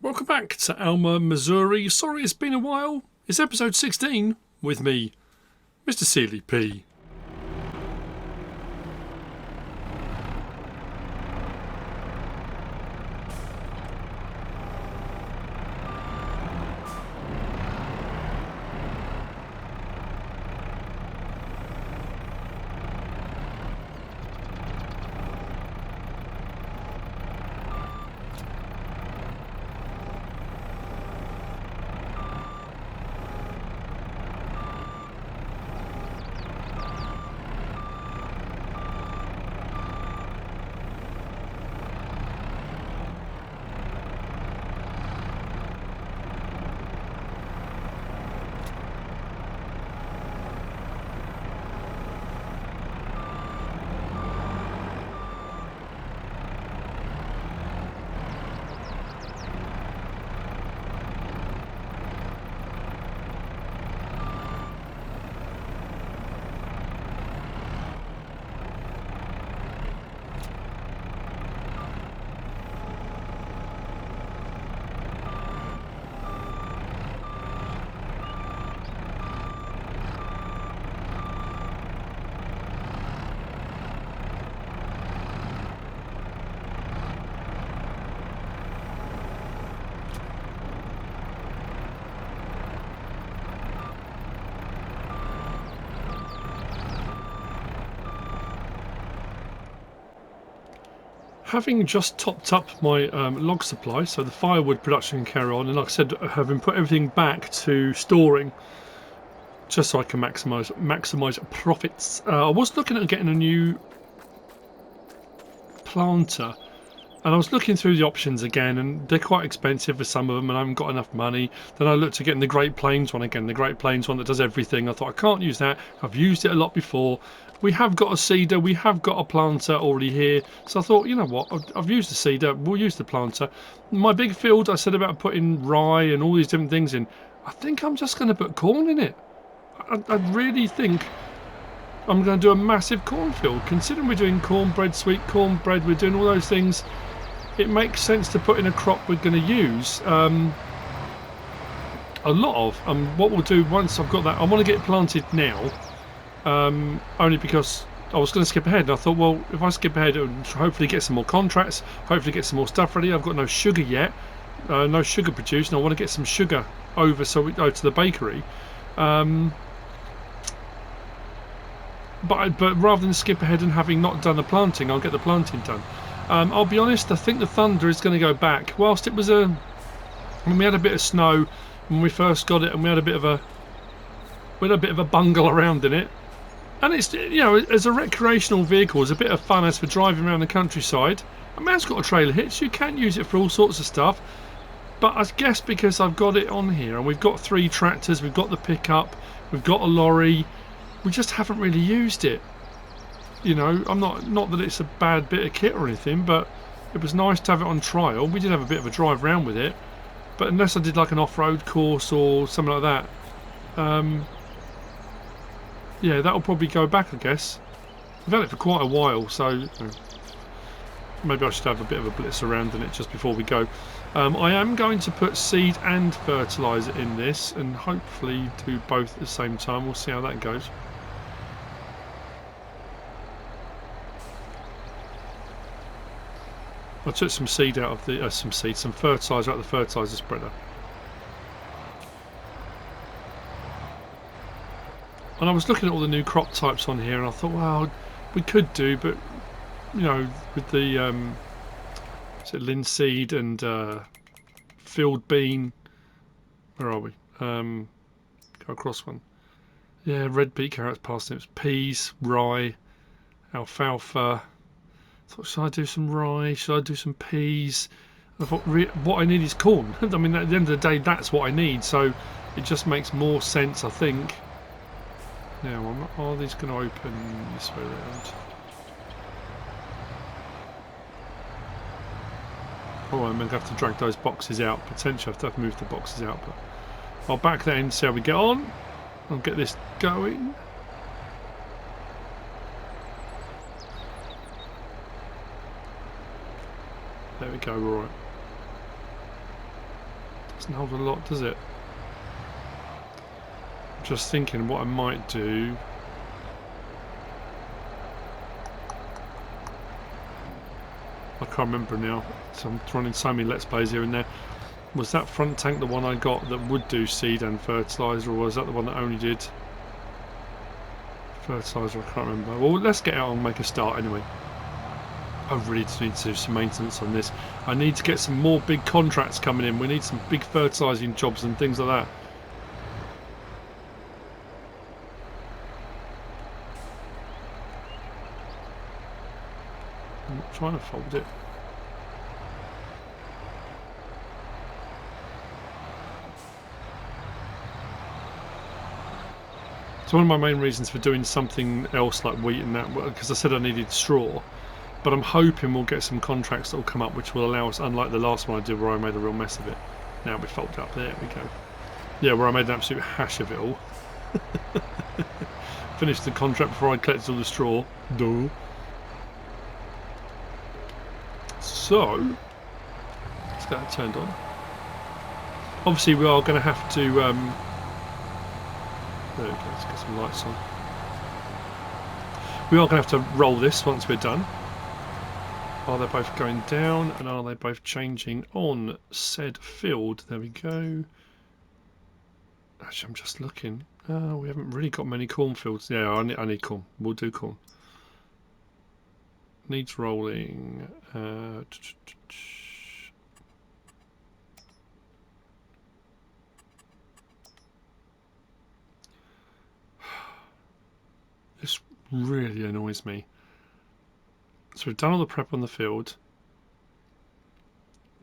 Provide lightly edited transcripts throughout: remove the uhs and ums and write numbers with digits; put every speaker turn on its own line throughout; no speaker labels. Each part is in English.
Welcome back to Alma, Missouri. Sorry it's been a while. It's episode 16 with me, MrSealyp. Having just topped up my log supply, so the firewood production can carry on, and like I said, having put everything back to storing, just so I can maximise profits. I was looking at getting a new planter, and I was looking through the options again, and they're quite expensive for some of them, and I haven't got enough money. Then I looked at getting the Great Plains one again, the Great Plains one that does everything. I thought, I can't use that. I've used it a lot before. We have got a seeder, we have got a planter already here. So I thought, you know what, I've used the seeder, we'll use the planter. My big field, I said about putting rye and all these different things in. I think I'm just going to put corn in it. I really think I'm going to do a massive cornfield. Considering we're doing cornbread, sweet cornbread, we're doing all those things, it makes sense to put in a crop we're going to use a lot of. What we'll do once I've got that, I want to get it planted now, only because I was going to skip ahead. I thought, well, if I skip ahead, it would hopefully get some more contracts, hopefully get some more stuff ready. I've got no sugar yet, no sugar produced, and I want to get some sugar over so we go to the bakery. But rather than skip ahead and having not done the planting, I'll get the planting done. I'll be honest, I think the thunder is going to go back. Whilst it was when we had a bit of snow when we first got it, and we had a bit of a bungle around in it, and it's, you know, as a recreational vehicle, it's a bit of fun as for driving around the countryside. I mean, it's got a trailer hitch, you can use it for all sorts of stuff. But I guess because I've got it on here, and we've got 3 tractors, we've got the pickup, we've got a lorry, we just haven't really used it. You know, I'm not that it's a bad bit of kit or anything, but it was nice to have it on trial. We did have a bit of a drive around with it, but unless I did like an off-road course or something like that, yeah, that'll probably go back, I guess. We've had it for quite a while, so you know, maybe I should have a bit of a blitz around in it just before we go. I am going to put seed and fertilizer in this, and hopefully do both at the same time. We'll see how that goes. I took some seed out of the some fertilizer out of the fertilizer spreader, and I was looking at all the new crop types on here, and I thought, well, we could do, but you know, with the is it linseed and field bean? Where are we? Go across one. Yeah, red beet, carrots, parsnips, peas, rye, alfalfa. I thought, should I do some rye? Should I do some peas? I thought, what I need is corn. I mean, at the end of the day, that's what I need. So it just makes more sense, I think. Now, are these going to open this way around? Oh, I'm going to have to drag those boxes out. Potentially, I have to move the boxes out. But I'll back that in, see how we get on. I'll get this going. There we go, all right. Doesn't hold a lot, does it? I'm just thinking what I might do. I can't remember now. So I'm running so many Let's Plays here and there. Was that front tank the one I got that would do seed and fertilizer, or was that the one that only did fertilizer? I can't remember. Well, let's get out and make a start anyway. I really need to do some maintenance on this. I need to get some more big contracts coming in. We need some big fertilizing jobs and things like that. I'm not trying to fold it. So one of my main reasons for doing something else like wheat and that, because I said I needed straw, but I'm hoping we'll get some contracts that will come up which will allow us, unlike the last one I did where I made a real mess of it. Now we fold up, there we go. Yeah, where I made an absolute hash of it all. Finished the contract before I collected all the straw. Duh. So, let's get that turned on. Obviously we are going to have to... there we go, let's get some lights on. We are going to have to roll this once we're done. Are they both going down and are they both changing on said field? There we go. Actually, I'm just looking. We haven't really got many cornfields. Yeah, I need corn. We'll do corn. Needs rolling. This really annoys me. So we've done all the prep on the field,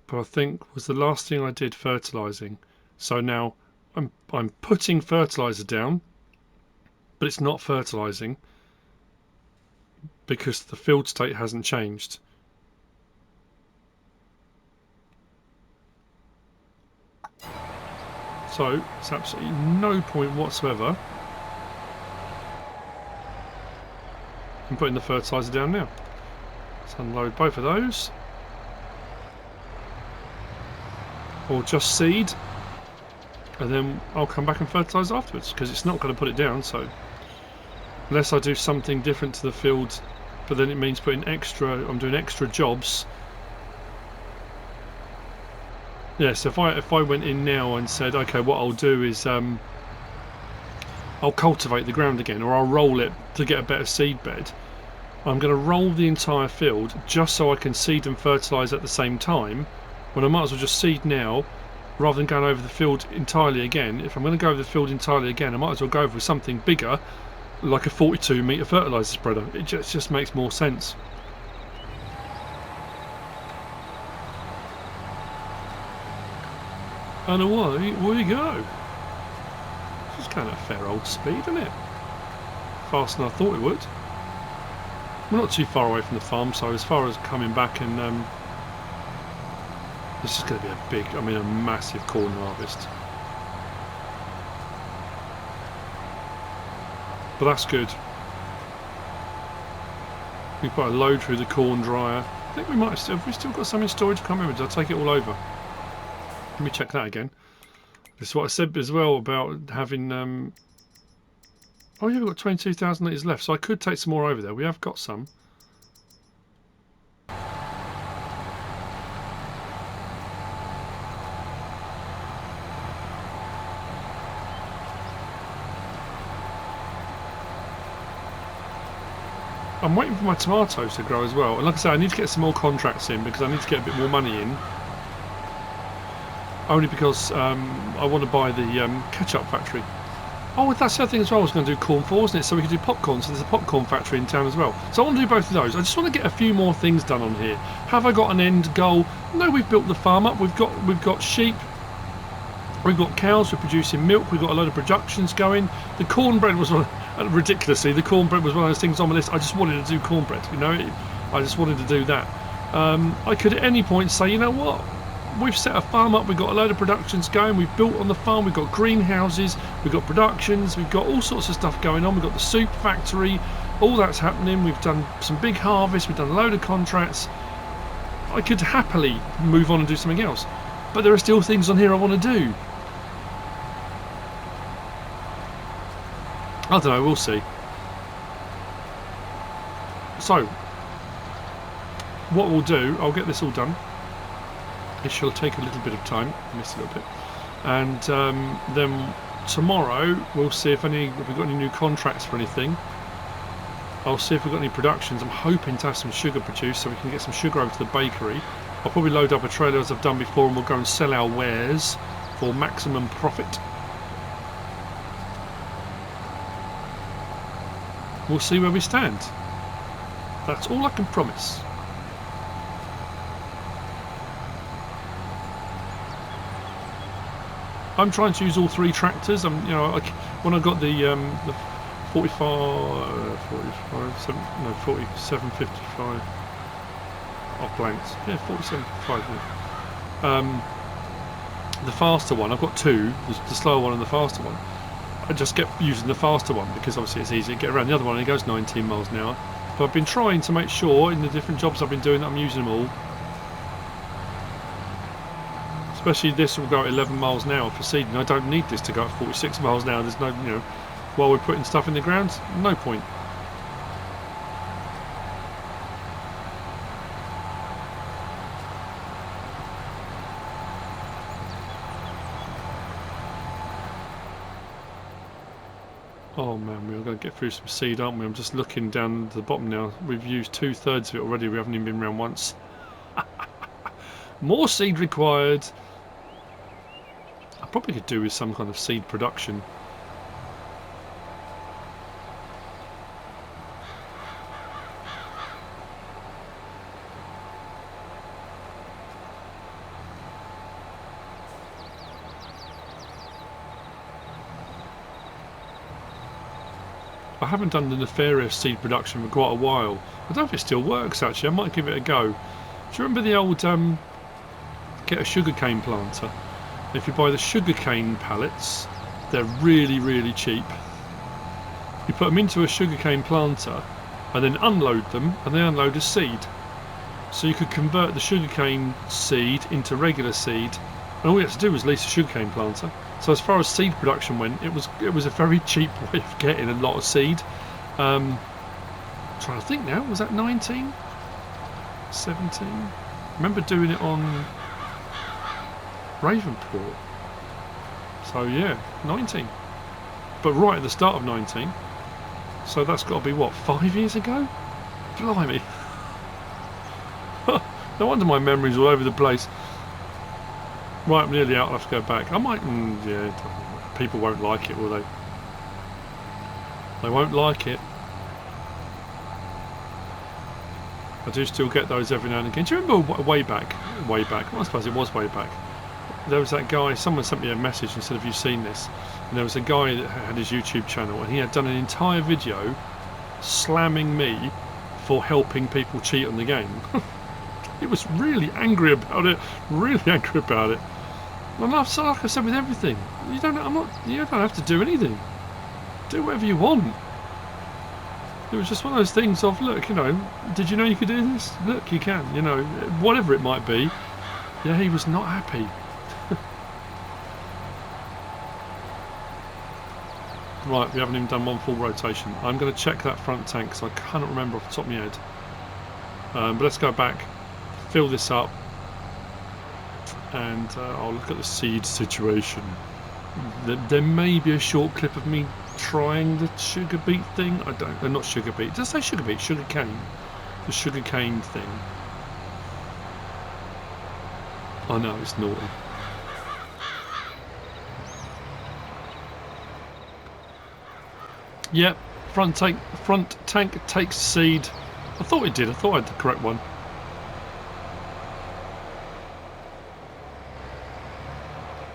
but I think was the last thing I did fertilizing. So now I'm putting fertilizer down, but it's not fertilizing because the field state hasn't changed. So it's absolutely no point whatsoever in putting the fertilizer down now. Let's unload both of those. Or just seed, and then I'll come back and fertilise afterwards because it's not going to put it down. So unless I do something different to the field, but then it means putting extra. I'm doing extra jobs. Yes, if I went in now and said, okay, what I'll do is I'll cultivate the ground again, or I'll roll it to get a better seed bed. I'm going to roll the entire field just so I can seed and fertilise at the same time, when I might as well just seed now rather than going over the field entirely again. If I'm going to go over the field entirely again, I might as well go over with something bigger, like a 42 metre fertiliser spreader. It just makes more sense. And away we go. It's going at a fair old speed, isn't it? Faster than I thought it would. We're not too far away from the farm, so as far as coming back and this is going to be a big, a massive corn harvest. But that's good. We put a load through the corn dryer. I think we might have still, got some in storage. I can't remember. Did I take it all over? Let me check that again. This is what I said as well about having... oh yeah, we've got 22,000 litres left, so I could take some more over there. We have got some. I'm waiting for my tomatoes to grow as well. And like I say, I need to get some more contracts in because I need to get a bit more money in. Only because I want to buy the Ketchup factory. Oh, that's the other thing as well I was going to do corn for, wasn't it? So we could do popcorn. So there's a popcorn factory in town as well. So I want to do both of those. I just want to get a few more things done on here. Have I got an end goal? No, we've built the farm up. We've got sheep. We've got cows. We're producing milk. We've got a load of productions going. The cornbread was ridiculously. The cornbread was one of those things on my list. I just wanted to do cornbread. You know, I just wanted to do that. I could at any point say, you know what? We've set a farm up, we've got a load of productions going, we've built on the farm, we've got greenhouses, we've got productions, we've got all sorts of stuff going on, we've got the soup factory, all that's happening, we've done some big harvests, we've done a load of contracts. I could happily move on and do something else. But there are still things on here I want to do. I don't know, we'll see. So, what we'll do, I'll get this all done. It shall take a little bit of time, miss a little bit. And then tomorrow we'll see if we've got any new contracts for anything. I'll see if we've got any productions. I'm hoping to have some sugar produced so we can get some sugar over to the bakery. I'll probably load up a trailer as I've done before and we'll go and sell our wares for maximum profit. We'll see where we stand. That's all I can promise. I'm trying to use all 3 tractors. When I got the 4755 off blanks. Yeah, 4755. The faster one. I've got 2. The slower one and the faster one. I just kept using the faster one because obviously it's easier to get around. The other one, it goes 19 miles an hour. But I've been trying to make sure in the different jobs I've been doing that I'm using them all. Especially this will go at 11 miles an hour for seeding. I don't need this to go at 46 miles an hour. There's no, while we're putting stuff in the ground, no point. Oh man, we're going to get through some seed, aren't we? I'm just looking down to the bottom now. We've used 2/3 of it already. We haven't even been around once. More seed required. I probably could do with some kind of seed production. I haven't done the nefarious seed production for quite a while. I don't know if it still works actually. I might give it a go. Do you remember the old get a sugarcane planter? If you buy the sugarcane pallets, they're really, really cheap. You put them into a sugarcane planter and then unload them, and they unload as seed. So you could convert the sugarcane seed into regular seed, and all you had to do was lease a sugarcane planter. So as far as seed production went, it was a very cheap way of getting a lot of seed. Trying to think now, was that 19? 17? I remember doing it on Ravenport. So yeah, 19. But right at the start of 19. So that's got to be what, 5 years ago? Blimey. No wonder my memory's all over the place. Right, I'm nearly out. I'll have to go back. I might, yeah, people won't like it, will they? They won't like it. I do still get those every now and again. Do you remember way back? Well, I suppose it was way back. There was that guy, someone sent me a message and said, have you seen this? And there was a guy that had his YouTube channel and he had done an entire video slamming me for helping people cheat on the game. He was really angry about it, And like I said with everything, you don't have to do anything. Do whatever you want. It was just one of those things of, look, did you know you could do this? Look, you can, whatever it might be. Yeah, he was not happy. Right, we haven't even done one full rotation. I'm going to check that front tank because I cannot remember off the top of my head. But let's go back, fill this up, and I'll look at the seed situation. There may be a short clip of me trying the sugar beet thing. I don't. Not sugar beet. Did I say sugar beet? Sugar cane. The sugar cane thing. I know it's naughty. Yep. Front tank takes seed. I thought it did. I thought I had the correct one.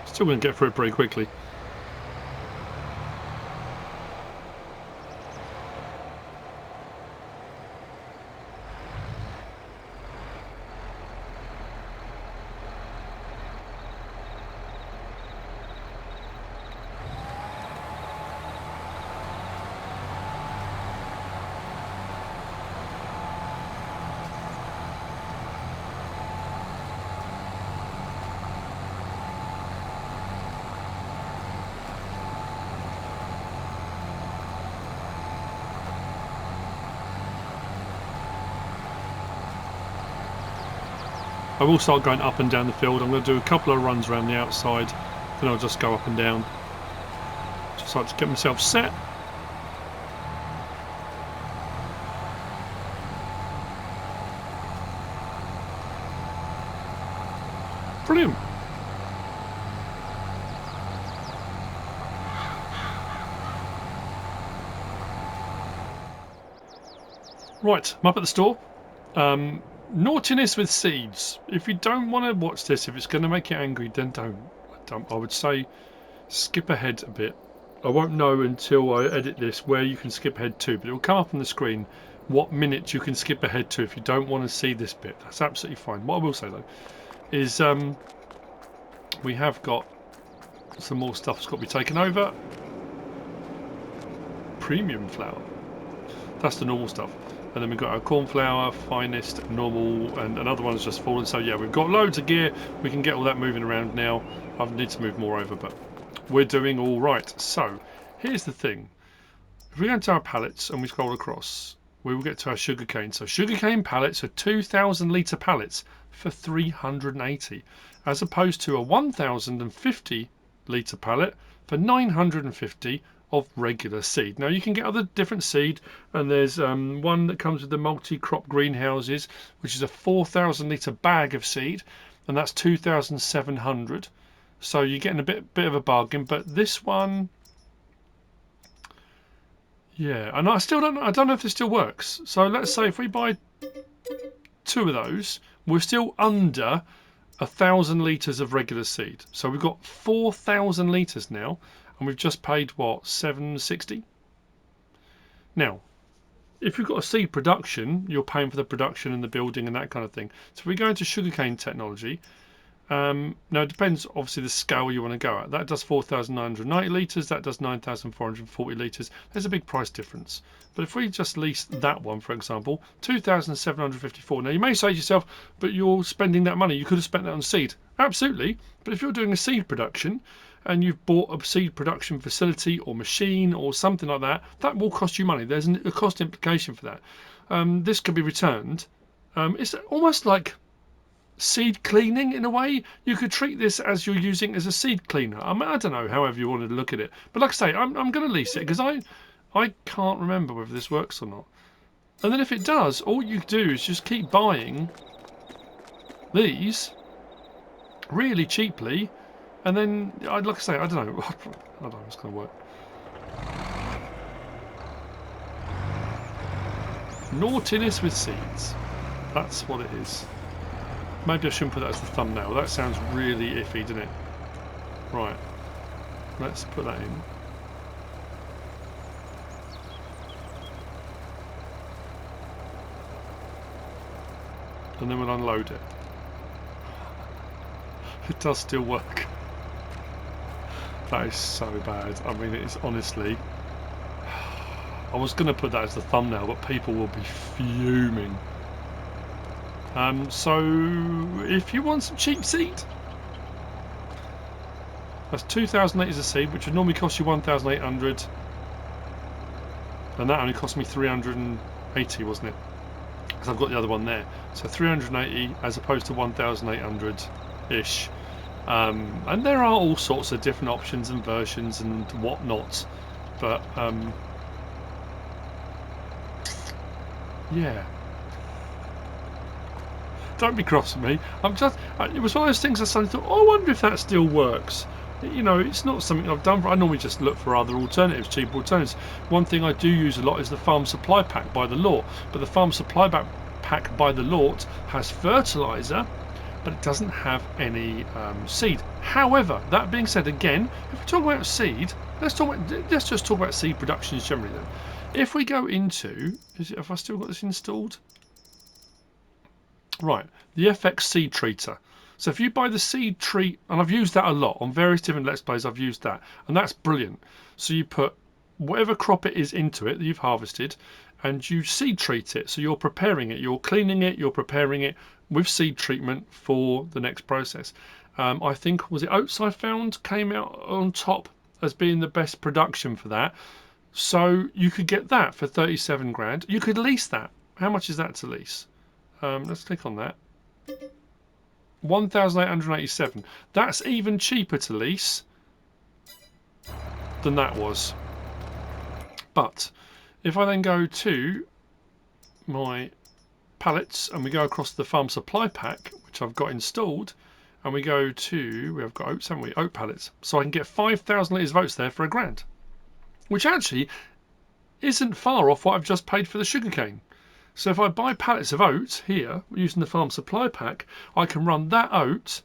Still going to get through it pretty quickly. I will start going up and down the field. I'm going to do a couple of runs around the outside, then I'll just go up and down. Just like to get myself set. Brilliant. Right, I'm up at the store. Naughtiness with seeds. If you don't want to watch this, if it's going to make you angry, then don't. I would say skip ahead a bit. I won't know until I edit this where you can skip ahead to, but it will come up on the screen what minutes you can skip ahead to if you don't want to see this bit. That's absolutely fine. What I will say though is we have got some more stuff that's got to be taken over. Premium flour. That's the normal stuff. And then we've got our corn flour, finest, normal, and another one's just fallen. So yeah, we've got loads of gear. We can get all that moving around now. I need to move more over, but we're doing all right. So here's the thing. If we go into our pallets and we scroll across, we will get to our sugarcane. So sugarcane pallets are 2,000 litre pallets for 380, as opposed to a 1,050 litre pallet for 950 of regular seed. Now you can get other different seed, and there's one that comes with the multi-crop greenhouses, which is a 4,000 litre bag of seed, and that's 2,700. So you're getting a bit of a bargain. But this one, yeah, and I don't know if this still works. So let's say if we buy 2 of those, we're still under 1,000 litres of regular seed. So we've got 4,000 litres now. And we've just paid, what, $7.60? Now, if you've got a seed production, you're paying for the production and the building and that kind of thing. So if we go into sugarcane technology, now it depends, obviously, the scale you want to go at. That does 4,990 litres, that does 9,440 litres. There's a big price difference. But if we just lease that one, for example, 2,754. Now, you may say to yourself, but you're spending that money. You could have spent that on seed. Absolutely. But if you're doing a seed production, and you've bought a seed production facility or machine or something like that, that will cost you money. There's a cost implication for that. This could be returned. It's almost like seed cleaning in a way. You could treat this as you're using as a seed cleaner. I mean, I don't know, however you wanted to look at it. But like I say, I'm going to lease it because I can't remember whether this works or not. And then if it does, all you do is just keep buying these really cheaply. And then, like I say, I don't know. I don't know if it's going to work. Naughtiness with seeds. That's what it is. Maybe I shouldn't put that as the thumbnail. That sounds really iffy, doesn't it? Right. Let's put that in. And then we'll unload it. It does still work. That is so bad. I mean, it's honestly... I was going to put that as the thumbnail, but people will be fuming. So, if you want some cheap seed, that's 2,000 litres of seed, which would normally cost you 1,800. And that only cost me 380, wasn't it? Because I've got the other one there. So 380 as opposed to 1,800-ish. And there are all sorts of different options and versions and whatnot, but yeah, don't be cross with me. It was one of those things I suddenly thought, oh, I wonder if that still works. You know, it's not something I've done. I normally just look for other alternatives, cheaper alternatives. One thing I do use a lot is the Farm Supply Pack by the Lort, but the Farm Supply Pack by the Lort has fertilizer, but it doesn't have any seed. However, that being said, again, if we talk about seed, let's just talk about seed productions generally then. If we go into, have I still got this installed? Right, the FX seed treater. So if you buy the seed treat, and I've used that a lot on various different Let's Plays, I've used that, and that's brilliant. So you put whatever crop it is into it that you've harvested, and you seed treat it. So you're preparing it, you're cleaning it, you're preparing it with seed treatment for the next process. I think, was it oats I found came out on top as being the best production for that. So you could get that for 37 grand. You could lease that. How much is that to lease? Let's click on that. 1,887. That's even cheaper to lease than that was. But if I then go to my pallets and we go across the farm supply pack, which I've got installed, and we go to, we've got oats, haven't we? Oat pallets. So I can get 5,000 litres of oats there for £1,000, which actually isn't far off what I've just paid for the sugarcane. So if I buy pallets of oats here using the farm supply pack, I can run that oat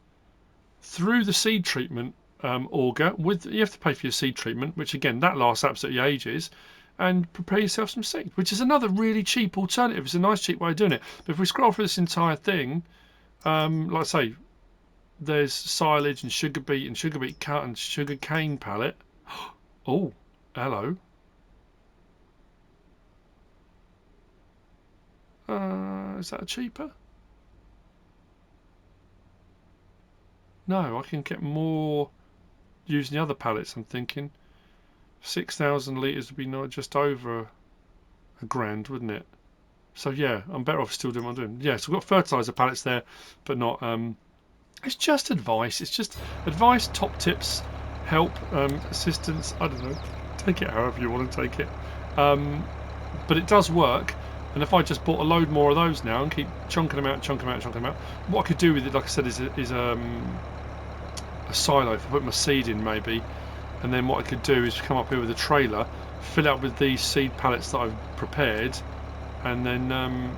through the seed treatment auger. You have to pay for your seed treatment, which again, that lasts absolutely ages, and prepare yourself some seed, which is another really cheap alternative. It's a nice cheap way of doing it. But if we scroll through this entire thing, like I say, there's silage and sugar beet cut and sugar cane pallet. Oh, hello. Is that cheaper? No, I can get more using the other pallets. I'm thinking 6,000 litres would be not just over £1,000, wouldn't it? So yeah, I'm better off still doing what I'm doing. Yeah, so we've got fertilizer pallets there, but not. It's just advice. It's just advice, top tips, help, assistance. I don't know. Take it however you want to take it. But it does work. And if I just bought a load more of those now and keep chunking them out, what I could do with it, like I said, is a silo. If I put my seed in, maybe, and then what I could do is come up here with a trailer, fill it up with these seed pallets that I've prepared, and then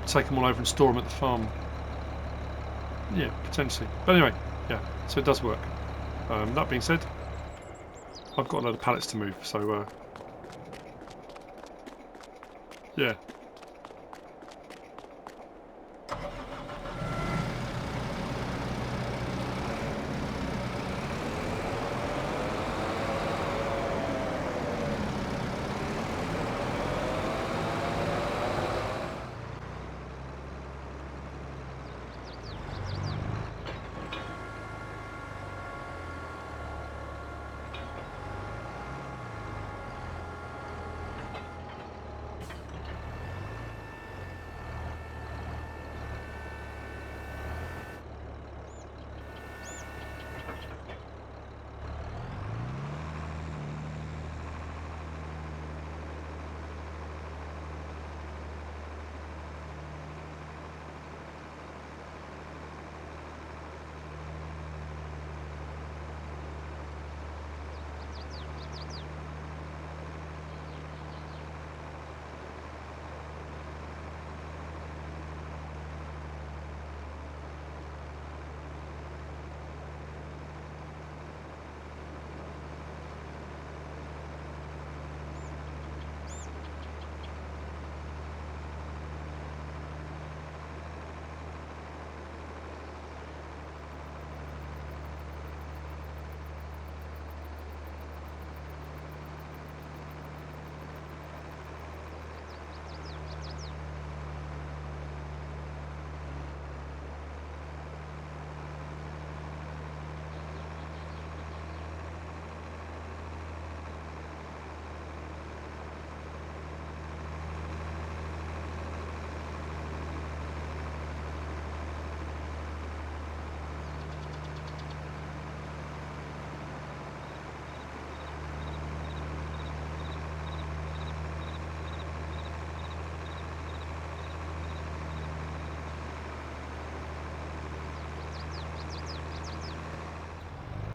take them all over and store them at the farm. Yeah, potentially. But anyway, yeah, so it does work. That being said, I've got a load of pallets to move, so yeah.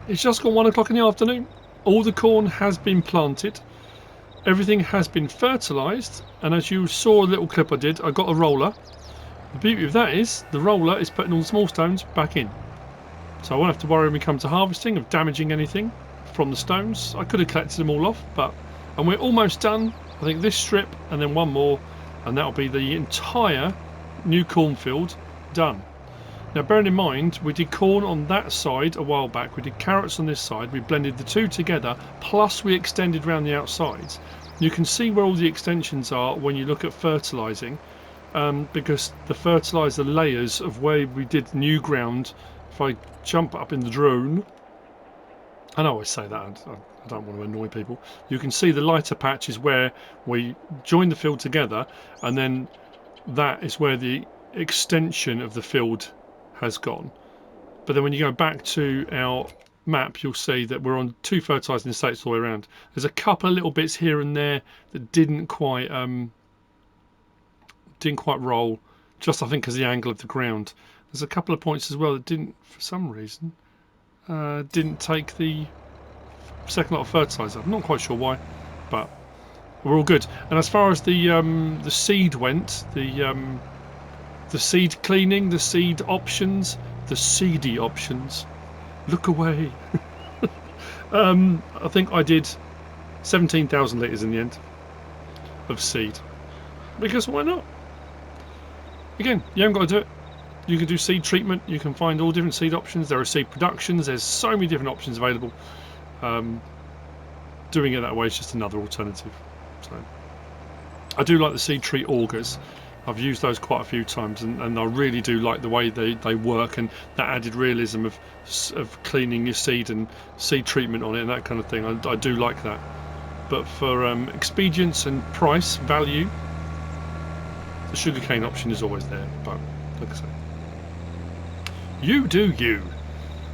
It's just gone 1 o'clock in the afternoon. All the corn has been planted. Everything has been fertilised. And as you saw a little clip I did, I got a roller. The beauty of that is the roller is putting all the small stones back in. So I won't have to worry when we come to harvesting of damaging anything from the stones. I could have collected them all off, and we're almost done. I think this strip and then one more, and that'll be the entire new cornfield done. Now bearing in mind, we did corn on that side a while back, we did carrots on this side, we blended the two together, plus we extended around the outsides. You can see where all the extensions are when you look at fertilising, because the fertiliser layers of where we did new ground, if I jump up in the drone, I always say that, I don't want to annoy people, you can see the lighter patch is where we joined the field together, and then that is where the extension of the field has gone. But then when you go back to our map, you'll see that we're on 2 fertilising estates all the way around. There's a couple of little bits here and there that didn't quite roll, just I think because the angle of the ground. There's a couple of points as well that didn't, for some reason, didn't take the second lot of fertiliser. I'm not quite sure why, but we're all good. And as far as the seed went, the seed cleaning, the seed options, the seedy options. Look away. I think I did 17,000 litres in the end of seed, because why not? Again, you haven't got to do it. You can do seed treatment. You can find all different seed options. There are seed productions. There's so many different options available. Doing it that way is just another alternative. So I do like the seed tree augers. I've used those quite a few times, and I really do like the way they work, and that added realism of cleaning your seed and seed treatment on it and that kind of thing. I do like that. But for expedience and price value, the sugarcane option is always there. But like I say, you do you.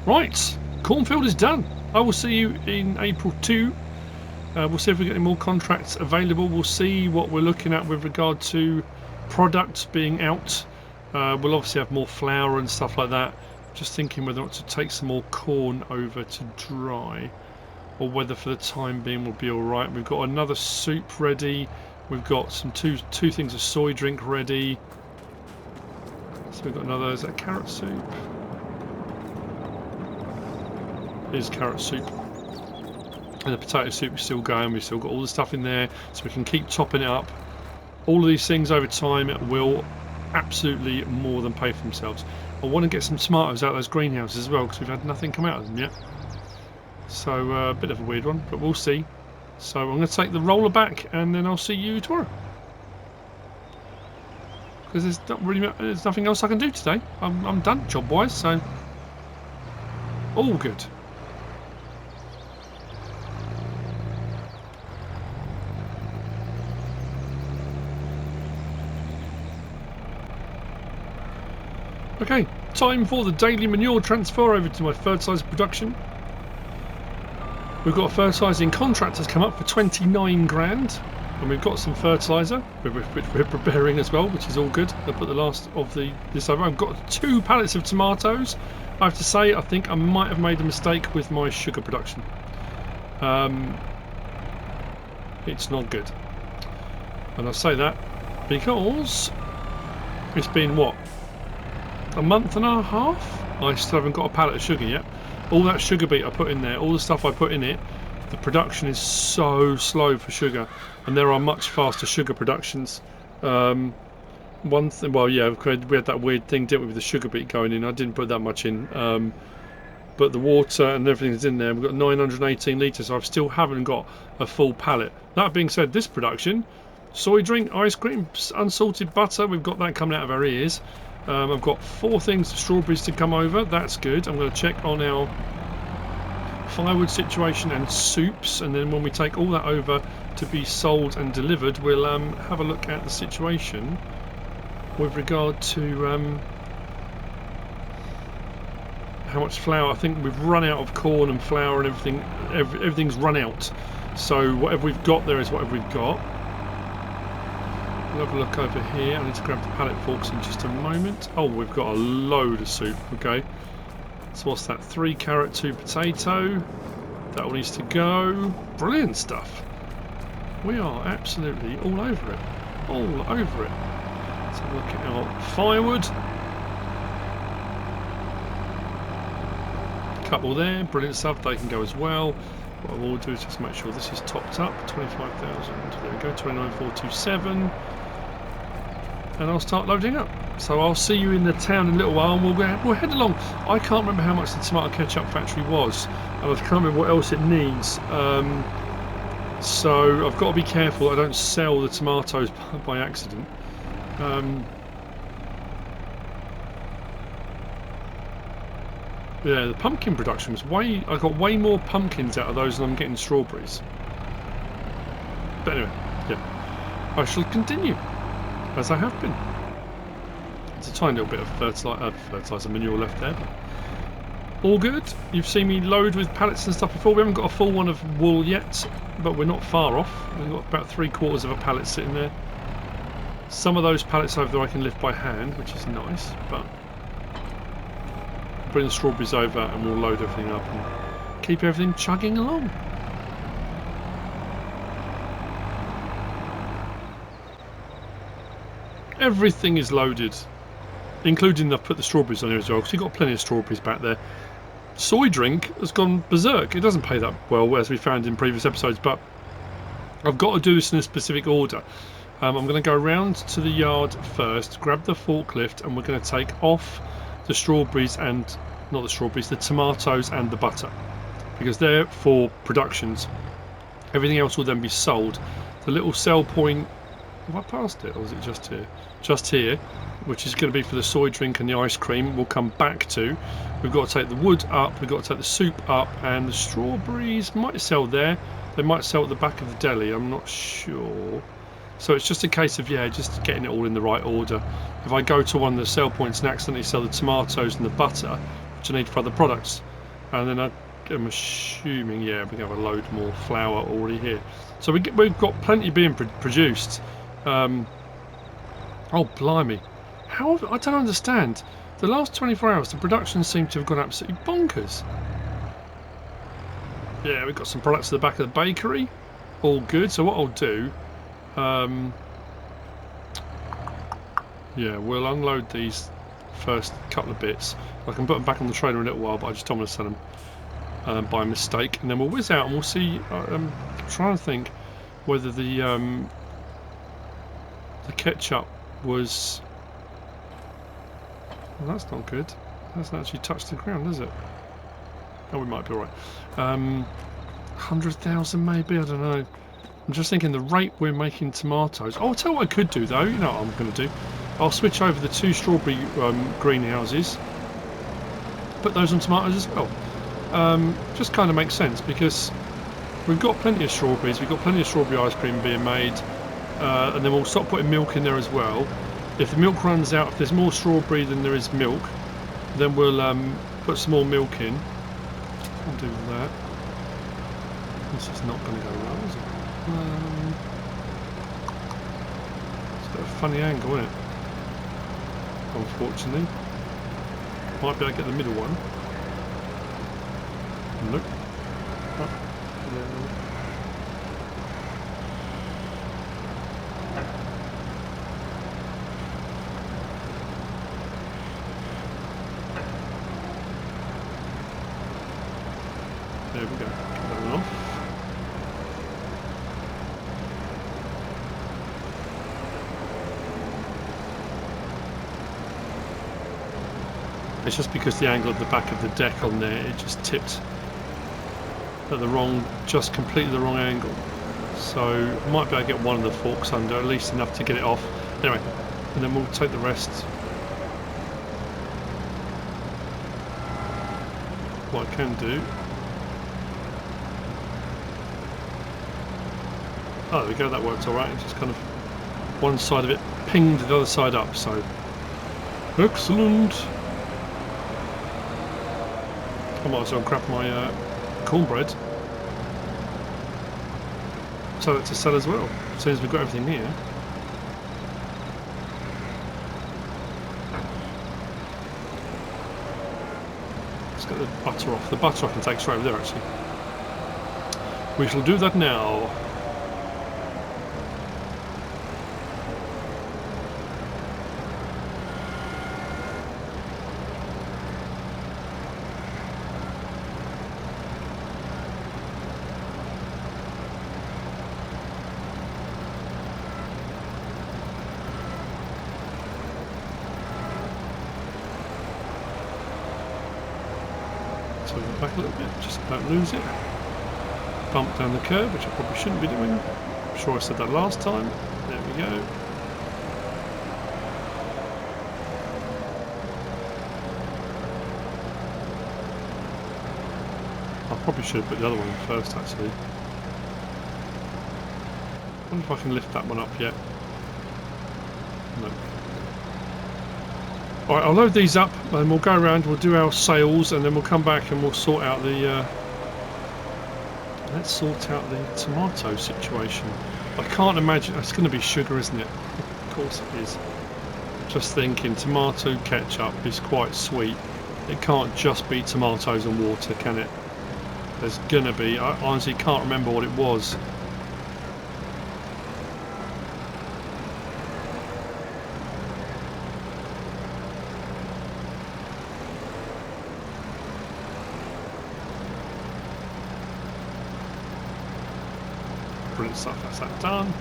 Right, cornfield is done. I will see you in April 2. We'll see if we get any more contracts available. We'll see what we're looking at with regard to products being out. We'll obviously have more flour and stuff like that. Just thinking whether or not to take some more corn over to dry, or whether for the time being we'll be alright. We've got another soup ready. We've got some two things of soy drink ready. So we've got another, is that carrot soup? Here's carrot soup. And the potato soup is still going. We've still got all the stuff in there, so we can keep topping it up. All of these things over time will absolutely more than pay for themselves. I want to get some tomatoes out of those greenhouses as well, because we've had nothing come out of them yet. So a bit of a weird one, but we'll see. So I'm going to take the roller back, and then I'll see you tomorrow. Because there's nothing else I can do today. I'm done job wise, so all good. Okay, time for the daily manure transfer over to my fertiliser production. We've got a fertilising contract has come up for 29 grand, and we've got some fertiliser which we're preparing as well, which is all good. I'll put the last of this over. I've got 2 pallets of tomatoes. I have to say, I think I might have made a mistake with my sugar production. It's not good, and I say that because it's been what? A month and a half? I still haven't got a pallet of sugar yet. All that sugar beet I put in there, all the stuff I put in it, the production is so slow for sugar, and there are much faster sugar productions. One thing, well, yeah, we had that weird thing, didn't we, with the sugar beet going in. I didn't put that much in, but the water and everything that's in there, we've got 918 litres, so I still haven't got a full pallet. That being said, this production, soy drink, ice cream, unsalted butter, we've got that coming out of our ears. I've got 4 things of strawberries to come over. That's good. I'm going to check on our firewood situation and soups, and then when we take all that over to be sold and delivered, we'll have a look at the situation with regard to how much flour. I think we've run out of corn and flour and everything. Everything's run out. So whatever we've got there is whatever we've got. We'll have a look over here. I need to grab the pallet forks in just a moment. Oh, we've got a load of soup. Okay. So what's that? 3 carrot, 2 potato. That all needs to go. Brilliant stuff. We are absolutely all over it. All over it. Let's have a look at our firewood. Couple there. Brilliant stuff. They can go as well. What I will do is just make sure this is topped up. 25,000. There we go. 29,427. And I'll start loading up. So I'll see you in the town in a little while, and we'll head along. I can't remember how much the tomato ketchup factory was, and I can't remember what else it needs. So I've got to be careful I don't sell the tomatoes by accident. Yeah, the pumpkin production was I got way more pumpkins out of those than I'm getting strawberries. But anyway, yeah, I shall continue as I have been. There's a tiny little bit of fertilizer manure left there, but All good. You've seen me load with pallets and stuff before. We haven't got a full one of wool yet, but we're not far off. We've got about 3/4 of a pallet sitting there. Some of those pallets over there I can lift by hand, which is nice, but bring the strawberries over and we'll load everything up and keep everything chugging along. Everything is loaded, including I've put the strawberries on here as well, because you've got plenty of strawberries back there. Soy drink has gone berserk. It doesn't pay that well, as we found in previous episodes, but I've got to do this in a specific order. I'm going to go around to the yard first, grab the forklift, and we're going to take off the strawberries and, not the strawberries, the tomatoes and the butter, because they're for productions. Everything else will then be sold. The little sell point, have I passed it, or is it just here? Just here, which is going to be for the soy drink and the ice cream, we'll come back to. We've got to take the wood up, we've got to take the soup up, and the strawberries might sell there. They might sell at the back of the deli, I'm not sure. So it's just a case of, yeah, just getting it all in the right order. If I go to one of the sell points and accidentally sell the tomatoes and the butter, which I need for other products, and then I'm assuming, yeah, we're going to have a load more flour already here. So we've got plenty being produced. Oh, blimey. How, I don't understand. The last 24 hours, the production seemed to have gone absolutely bonkers. Yeah, we've got some products at the back of the bakery. All good. So what I'll do, yeah, we'll unload these first couple of bits. I can put them back on the trailer in a little while, but I just don't want to sell them by mistake. And then we'll whiz out and we'll see. I'm trying to think whether the ketchup was... Well, that's not good. It hasn't actually touched the ground, has it? Oh, we might be alright. 100,000 maybe, I don't know. I'm just thinking the rate we're making tomatoes. Oh, I'll tell you what I could do though. You know what I'm going to do? I'll switch over the 2 strawberry greenhouses. Put those on tomatoes as well. Just kind of makes sense because we've got plenty of strawberries. We've got plenty of strawberry ice cream being made. And then we'll stop putting milk in there as well. If the milk runs out, if there's more strawberry than there is milk, then we'll put some more milk in. I'll do that. This is not going to go well, is it? It's a bit of a funny angle, isn't it? Unfortunately. Might be able to get the middle one. Nope. Oh, yeah. There we go. Get that one off. It's just because the angle of the back of the deck on there, it just tipped at the wrong, just completely the wrong angle. So I might be able to get one of the forks under, at least enough to get it off. Anyway, and then we'll take the rest. What I can do. Oh, there we go, that worked alright. It just kind of, one side of it pinged the other side up, so excellent. I might as well grab my cornbread. So that to sell as well, as soon as we've got everything here. Let's get the butter off. The butter I can take straight over there actually. We shall do that now. Back a little bit, just about lose it. Bump down the curve, which I probably shouldn't be doing. I'm sure I said that last time. There we go. I probably should have put the other one in first actually. I wonder if I can lift that one up yet. No. Alright, I'll load these up and we'll go around, we'll do our sales, and then we'll come back and we'll sort out the... let's sort out the tomato situation. I can't imagine... It's going to be sugar, isn't it? Of course it is. Just thinking, tomato ketchup is quite sweet. It can't just be tomatoes and water, can it? There's going to be... I honestly can't remember what it was. Brilliant stuff, that's that done.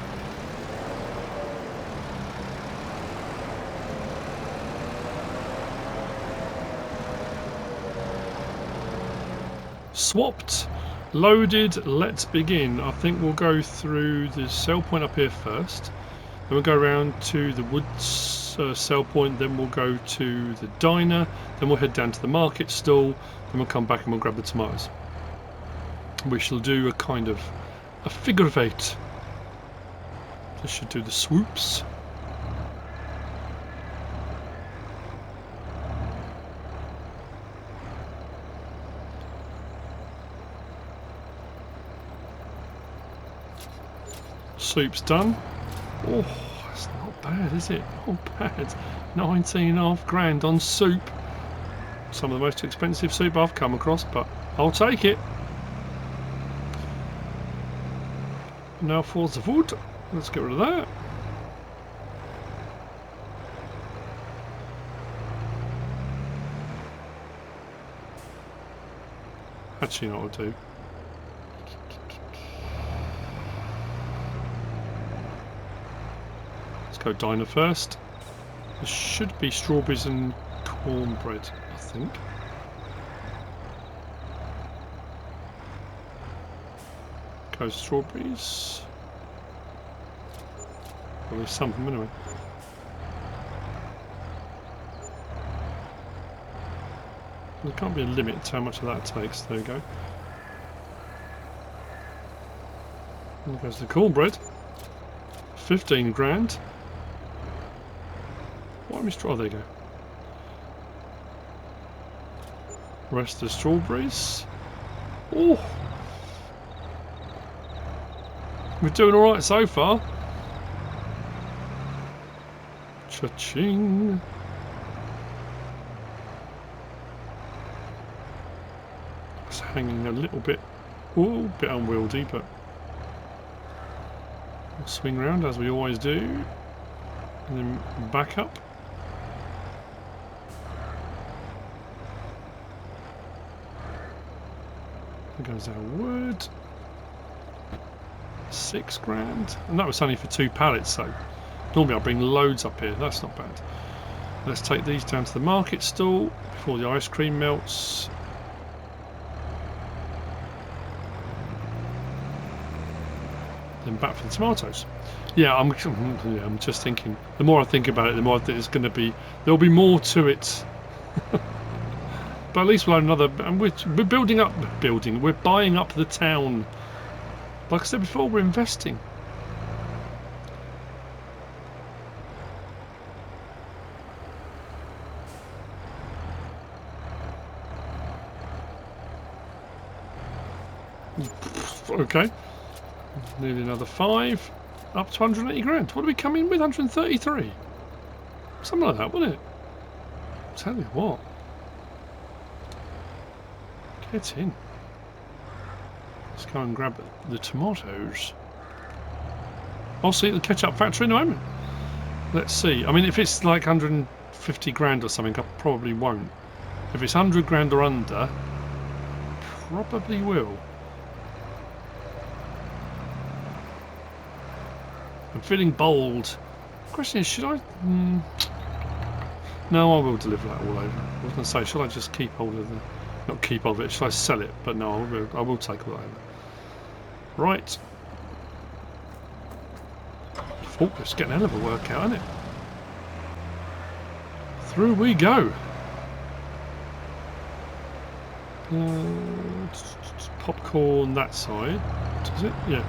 Swapped, loaded, let's begin. I think we'll go through the sell point up here first. Then we'll go around to the woods sell point, then we'll go to the diner, then we'll head down to the market stall, then we'll come back and we'll grab the tomatoes. We shall do a kind of a figure of 8. This should do the swoops. Soup's done. Oh, that's not bad, is it? Not bad. 19.5 grand on soup. Some of the most expensive soup I've come across, but I'll take it. Now for the wood. Let's get rid of that. Actually, you know what I'll do. Let's go diner first. There should be strawberries and cornbread, I think. Go strawberries. Well, there's something anyway. There can't be a limit to how much of that takes. There we go. There goes the cornbread. 15 grand. Why am I straw? There you go. Rest of the strawberries. Oh! We're doing alright so far. Cha-ching. It's hanging a little bit, ooh, bit unwieldy, but we'll swing round as we always do. And then back up. There goes our wood. 6 grand, and that was only for 2 pallets, so normally I'll bring loads up here. That's not bad. Let's take these down to the market stall before the ice cream melts. Then back for the tomatoes. Yeah, I'm just thinking. The more I think about it, the more I think it's going to be. There'll be more to it. But at least we'll have another. And we're building up. We're buying up the town. Like I said before, we're investing. Okay. Nearly another 5. Up to 180 grand. What do we come in with? 133? Something like that, wouldn't it? Tell you what. Get in. Let's go and grab the tomatoes. I'll see at the Ketchup factory in a moment. Let's see. I mean, if it's like 150 grand or something, I probably won't. If it's 100 grand or under, probably will. I'm feeling bold. Question is, should I? No, I will deliver that all over. I was going to say, should I just keep hold of the... Not keep hold of it, should I sell it? But no, I will take all that over. Right. Oh, it's getting a hell of a workout, isn't it? Through we go. Popcorn that side. Is it? Yeah.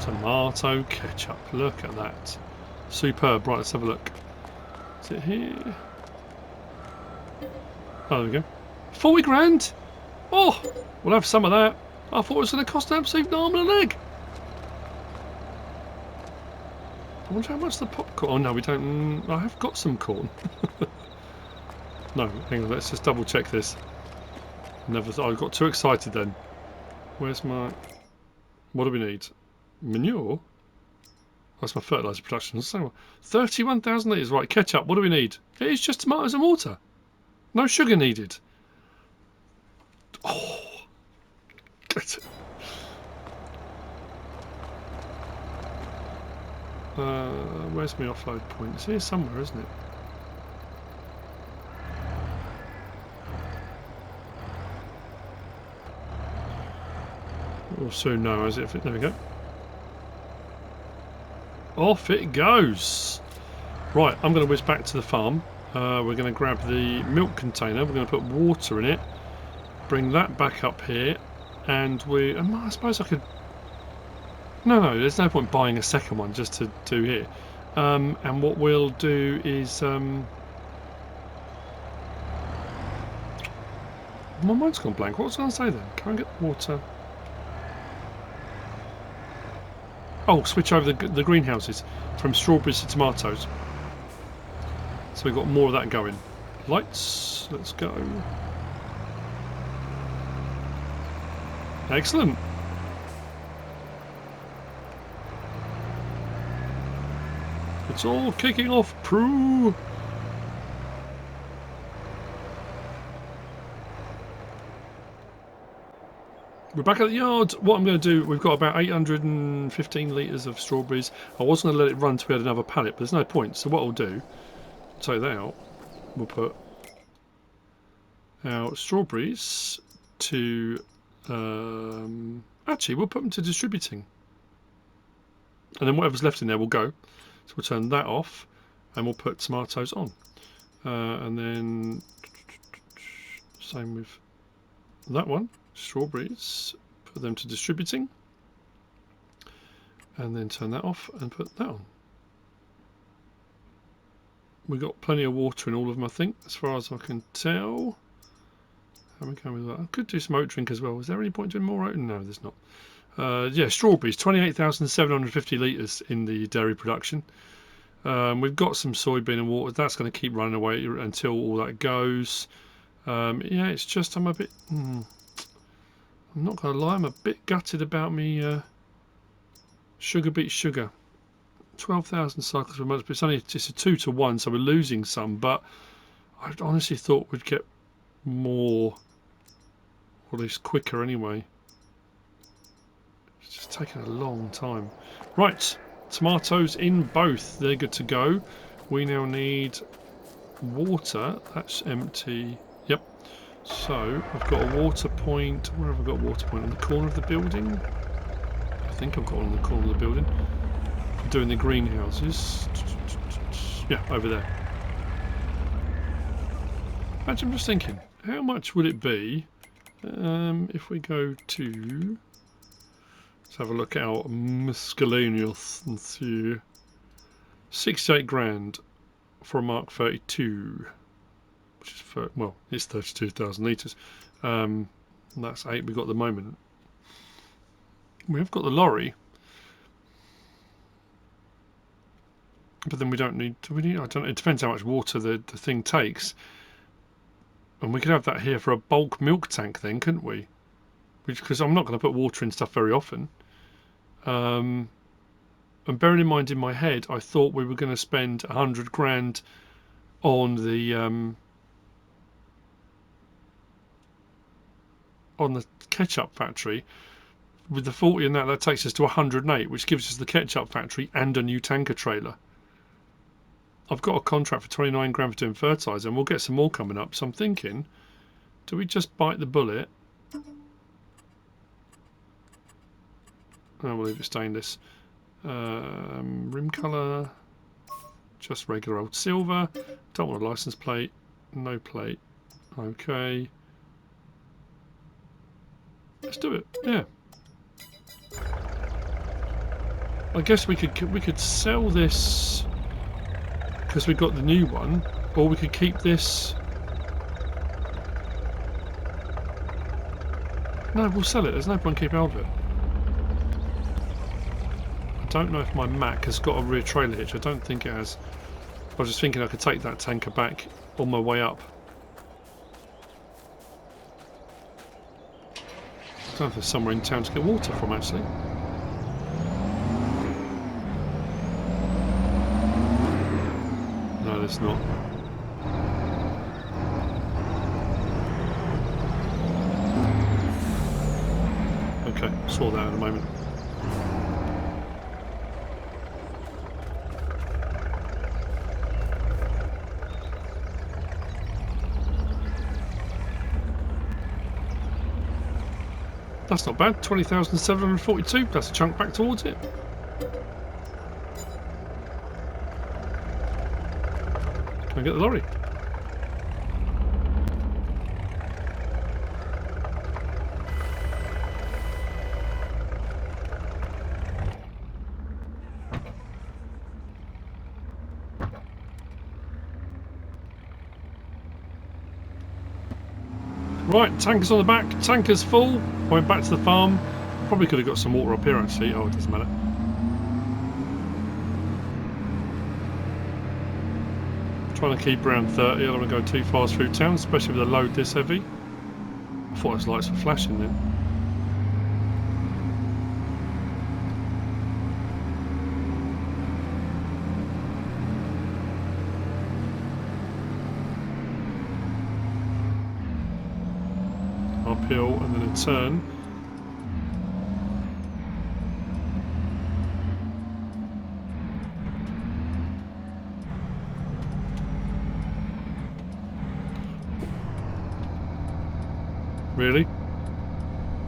Tomato ketchup. Look at that. Superb. Right, let's have a look. Is it here? Oh, there we go. 40 grand? Oh, we'll have some of that. I thought it was going to cost an absolute arm and a leg. I wonder how much the popcorn... Oh, no, we don't... I have got some corn. No, hang on, let's just double check this. I got too excited then. Where's my... What do we need? Manure? That's my fertilizer production. 31,000 litres. Right, ketchup. What do we need? It's just tomatoes and water. No sugar needed. Oh, get it. Where's my offload point? It's here somewhere, isn't it? We'll soon know as if it. There we go. Off it goes. Right, I'm going to whiz back to the farm. We're going to grab the milk container. We're going to put water in it. Bring that back up here, and I suppose I could. No, there's no point buying a second one just to do here. And what we'll do is my mind's gone blank. What was I going to say then? Can I get the water? Oh, switch over the greenhouses from strawberries to tomatoes. So we've got more of that going. Lights, let's go. Excellent. It's all kicking off, Prue. We're back at the yard. What I'm going to do, we've got about 815 litres of strawberries. I wasn't going to let it run till we had another pallet, but there's no point. So what I'll do, take that out. We'll put our strawberries to... actually, we'll put them to distributing. And then whatever's left in there will go. So we'll turn that off, and we'll put tomatoes on. And then... Same with that one. Strawberries, put them to distributing, and then turn that off and put that on. We've got plenty of water in all of them, I think, as far as I can tell. How are we going with that? I could do some oat drink as well. Is there any point doing more oat? No, there's not. Yeah, strawberries, 28,750 litres in the dairy production. We've got some soybean and water. That's going to keep running away until all that goes. Yeah, it's just I'm a bit... I'm not going to lie, I'm a bit gutted about me sugar beet sugar. 12,000 cycles per month, but it's only just a 2 to 1, so we're losing some, but I honestly thought we'd get more, or at least quicker anyway. It's just taking a long time. Right, tomatoes in both, they're good to go. We now need water, that's empty. Yep. So, I've got a water point. Where have I got a water point? On the corner of the building? I think I've got one on the corner of the building. I'm doing the greenhouses. Yeah, over there. Actually, I'm just thinking, how much would it be if we go to... Let's have a look at our miscellaneous and see. 68 grand for a Mark 32. Which is well, it's 32,000 litres. That's 8 we've got at the moment. We have got the lorry, but then we don't need. Do we need? I don't know. It depends how much water the thing takes, and we could have that here for a bulk milk tank, then, couldn't we? Because I'm not going to put water in stuff very often. And bearing in mind, in my head, I thought we were going to spend 100 grand on the ketchup factory. With the 40 and that takes us to 108, which gives us the ketchup factory and a new tanker trailer. I've got a contract for 29 grand for doing fertilizer, and we'll get some more coming up. So I'm thinking, do we just bite the bullet? Oh, we'll leave it stainless. Rim colour, just regular old silver. Don't want a license plate. No plate. Okay. Let's do it. Yeah. I guess we could sell this because we got the new one, or we could keep this. No, we'll sell it. There's no point keeping hold of it. I don't know if my Mac has got a rear trailer hitch. I don't think it has. I was just thinking I could take that tanker back on my way up. I don't know if there's somewhere in town to get water from, actually. No, there's not. Okay, saw that in a moment. That's not bad. 20,742. That's a chunk back towards it. Can I get the lorry? Right, tanker's on the back, tanker's full. Went back to the farm. Probably could have got some water up here actually. Oh, it doesn't matter. Trying to keep around 30. I don't want to go too fast through town, especially with a load this heavy. I thought his lights were flashing then. Uphill and then a turn. Really?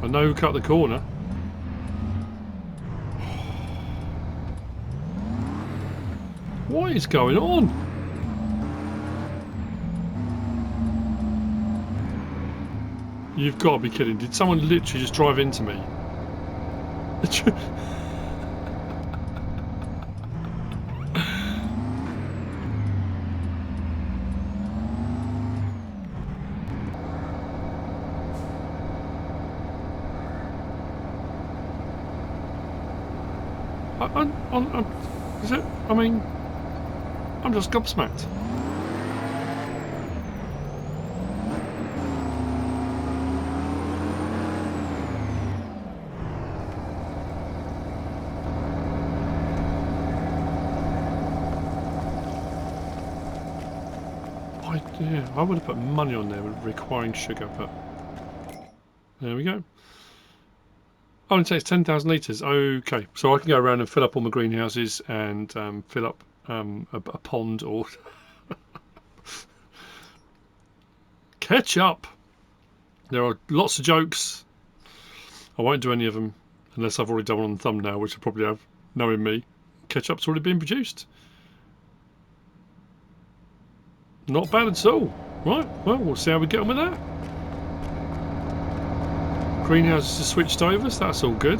I know who cut the corner. What is going on? You've got to be kidding. Did someone literally just drive into me? Is it? I mean, I'm just gobsmacked. Yeah, I would have put money on there requiring sugar, but there we go. Oh, it takes 10,000 litres. Okay, so I can go around and fill up all my greenhouses and fill up a pond or Ketchup. There are lots of jokes. I won't do any of them unless I've already done one on the thumbnail, which I probably have, knowing me. Ketchup's already been produced. Not bad at all. Right, well, we'll see how we get on with that. Greenhouses are switched over, so that's all good.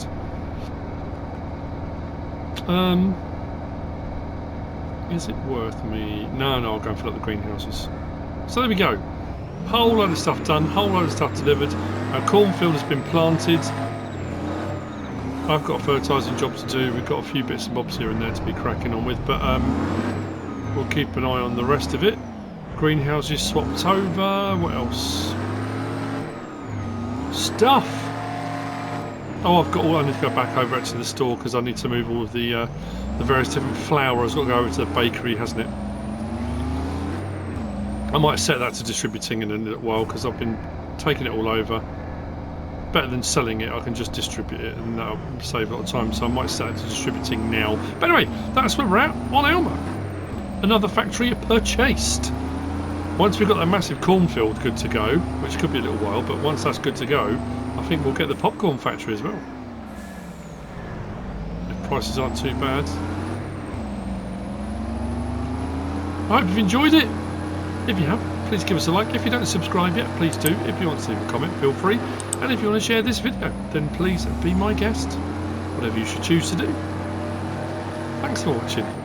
Is it worth me? No, I'll go and fill up the greenhouses. So there we go. Whole load of stuff done, whole load of stuff delivered. Our cornfield has been planted. I've got a fertilising job to do. We've got a few bits and bobs here and there to be cracking on with, but we'll keep an eye on the rest of it. Greenhouses swapped over. What else? Stuff. Oh, I've got all. I need to go back over to the store because I need to move all of the various different flour. It's got to go over to the bakery, hasn't it? I might set that to distributing in a little while because I've been taking it all over. Better than selling it, I can just distribute it and that'll save a lot of time. So I might set it to distributing now. But anyway, that's where we're at on Alma. Another factory purchased. Once we've got that massive cornfield good to go, which could be a little while, but once that's good to go, I think we'll get the popcorn factory as well. If prices aren't too bad. I hope you've enjoyed it. If you have, please give us a like. If you don't subscribe yet, please do. If you want to leave a comment, feel free. And if you want to share this video, then please be my guest. Whatever you should choose to do. Thanks for watching.